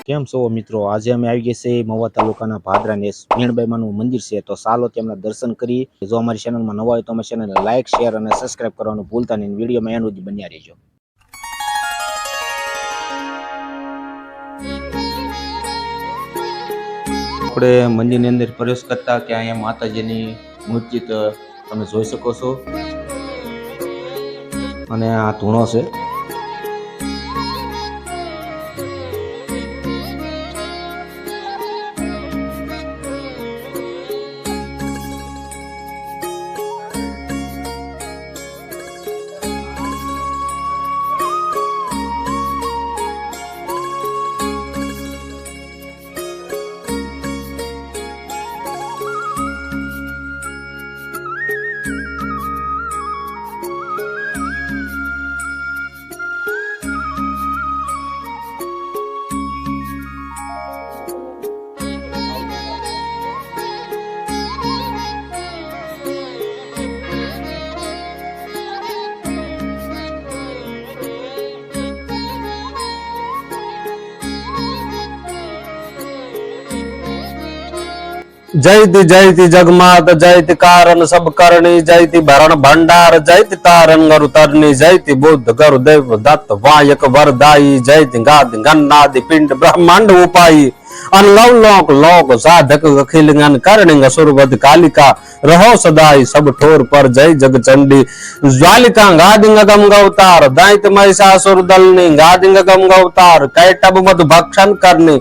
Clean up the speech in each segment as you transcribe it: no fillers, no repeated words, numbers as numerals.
કેમ છો મિત્રો? આજે અમે આવી ગયા છે મહુવા તાલુકાના ભાદરાને મીણબાઈમાનું મંદિર છે, તો ચાલો તેમના દર્શન કરી. જો અમારી ચેનલમાં નવા હોય તો અમારી ચેનલને લાઈક, શેર અને સબસ્ક્રાઇબ કરવાનું ભૂલતા નહીં. વિડીયોમાં એનું જ બન્યા રહેજો. આપણે મંદિરની અંદર પ્રવેશ કરતા કે અહીંયા માતાજીની મૂર્તિ તમે જોઈ શકો છો, અને આ ધૂણો છે. जयति जयति जगमात जयति कारण सब करणी जयति भरण भंडार जयति तारण गरु तरणी जयति बुद्ध गरु देव दत्त वायक वरदाई जयति गाद गन्नादि पिंड ब्रह्मांड उपाई अनलव लोक लोक साधक अखिल गण करणिंग सुरवद कालिका रहो सदाई सब ठोर पर जय जग चंडी ज्वालिका गादिंग गम गवतार दैत महिषासुर दलनी गादिंग गम गवतार कैटब मधु भक्षण करनी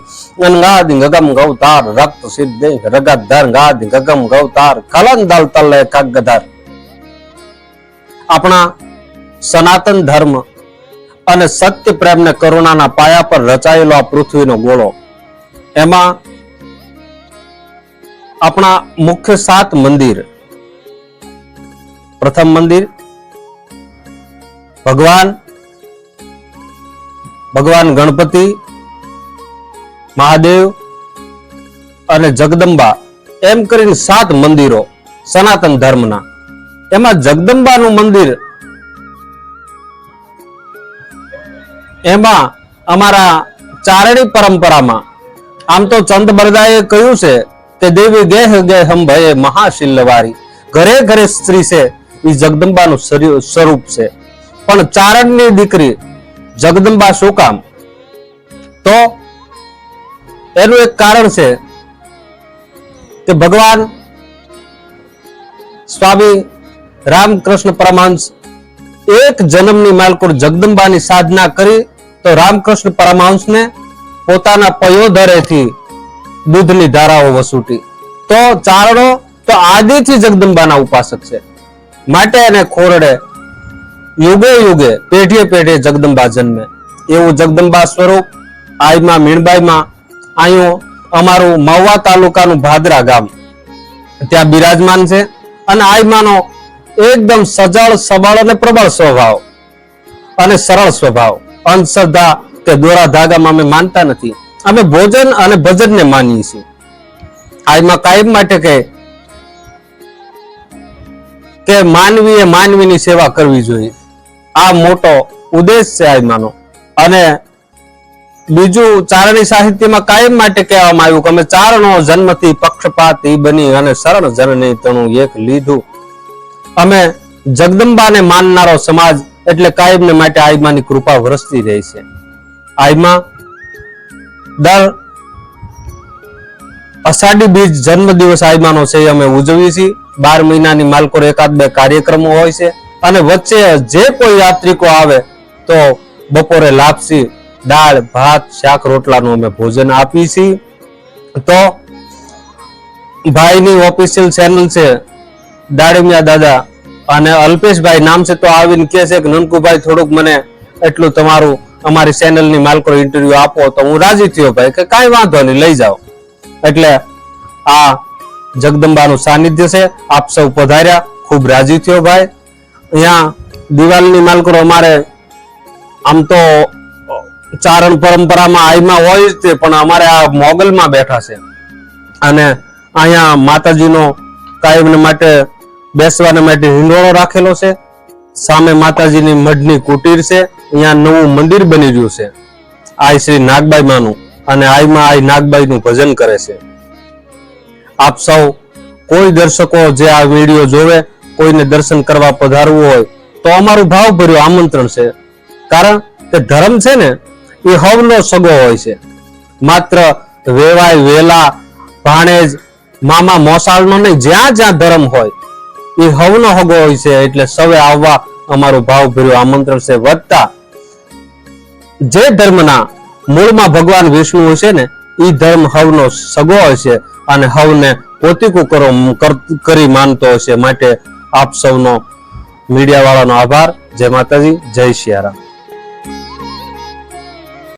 गादिंग गम गवतार रक्त सिद्धे रगत गादिंग गम गवतार कलन दल तले खगधर. अपना सनातन धर्म અને સત્ય પ્રેમ ને કરુણાના પાયા પર રચાયેલો આ પૃથ્વીનો ગોળો, એમાં આપણા મુખ્ય 7 મંદિર. પ્રથમ મંદિર ભગવાન ગણપતિ, મહાદેવ અને જગદંબા, એમ કરીને 7 મંદિરો સનાતન ધર્મના. એમાં જગદંબાનું મંદિર, એમાં અમારા ચારણી પરંપરામાં આમ તો ચંદ બરદાએ કહ્યું છે કે દેવી ગેહ ગેહમ ભયે મહાશિલ્લવારી. ઘરે ઘરે સ્ત્રી છે એ જગદંબાનું સ્વરૂપ છે. પણ ચારણની દીકરી જગદંબા શું કામ? તો એનું એક કારણ છે કે ભગવાન સ્વામી રામકૃષ્ણ પરમહંસ એક જન્મની માલકુર જગદંબાની સાધના કરી તો રામકૃષ્ણ પરમહંસને પોતાના પયોધરેથી દૂધની ધારાઓ વસૂટી. તો ચારણો તો આદિથી જગદંબાના ઉપાસક છે, માટે એને ખોરડે યુગે યુગે પેઢીએ પેઢીએ જગદંબા જન્મે. એવું જગદંબા સ્વરૂપ આઈમાં મીણબાઈમાં અહીં અમારું મહુવા તાલુકાનું ભાદરા ગામ ત્યાં બિરાજમાન છે. અને આઈમાનો એકદમ સજળ સબળ અને પ્રબળ સ્વભાવ અને સરળ સ્વભાવ. અંધશ્રદ્ધા કે દોરા ધાગામાં અમે માનતા નથી. અમે ભોજન અને ભજનને માનીએ છીએ. આઈમાં કાયમ માટે કે માનવીએ માનવીની સેવા કરવી જોઈએ, આ મોટો ઉદ્દેશ છે આઈમાનો. અને બીજું, ચારણી સાહિત્યમાં કાયમ માટે કહેવામાં આવ્યું કે અમે ચારણો જન્મથી પક્ષપાતી બની અને શરણ જનની તણું એક લીધું. અમે જગદંબાને માનનારો સમાજ એટલે કાયમને માટે આઈમાની કૃપા વરસતી રહી છે. આઈમાં દર અષાઢી બીજ જન્મ દિવસ આઈમાનો છે અમે ઉજવીએ છીએ. 12 મહિનાની માલકોર 1-2 કાર્યક્રમો હોય છે. અને વચ્ચે જે કોઈ યાત્રિકો આવે તો બપોરે લાપસી, દાળ ભાત, શાક રોટલાનું અમે ભોજન આપીએ છીએ. તો ભાઈની ઓફિશિયલ ચેનલ છે દાડમિયા દાદા અને અલ્પેશભાઈ નામ છે, તો આવીને કહે છે કે નનકુભાઈ થોડુંક મને એટલું તમારું અમારી ચેનલની માલકો ઇન્ટરવ્યુ આપો. તો હું રાજી થયો ભાઈ કે કાંઈ વાંધો નહીં, લઈ જાઓ. એટલે આ જગદંબાનું સાનિધ્ય છે. આપ સૌ પધાર્યા, ખૂબ રાજી થયો ભાઈ. અહીંયા દિવાલની માલકો અમારે આમ તો ચારણ પરંપરામાં આઈમાં હોય જ તે, પણ અમારે આ મોગલમાં બેઠા છે. અને અહીંયા માતાજીનો કાયમ માટે બેસવાના માટે હિંડોળો રાખેલો છે. સામે માતાજીની મઢની કુટીર છે. અહીંયા નવું મંદિર બની રહ્યું છે આ શ્રી નાગબાઈ માનું. અને આઈમાં આઈ નાગબાઈનું ભજન કરે છે. આપ સૌ કોઈ દર્શકો જે આ વિડીયો જોવે, કોઈને દર્શન કરવા પધારવું હોય તો અમારું ભાવભર્યું આમંત્રણ છે. કારણ કે ધર્મ છે ને એ હવનો સગો હોય છે. માત્ર વેવાય, વેલા, ભાણેજ, મામા, મોસાળનો નહીં, જ્યાં જ્યાં ધર્મ હોય એ હવનો હગો હોય છે. એટલે સૌએ આવવા અમારું ભાવભર્યું આમંત્રણ છે. વધતા જે ધર્મના મૂળમાં ભગવાન વિષ્ણુ હોય છે ને એ ધર્મ હવનો સગો હોય છે અને હવને પોતીકું કરી માનતો હોય છે. માટે આપ સૌનો મીડિયા વાળાનો આભાર. જય માતાજી, જય સિયારામ.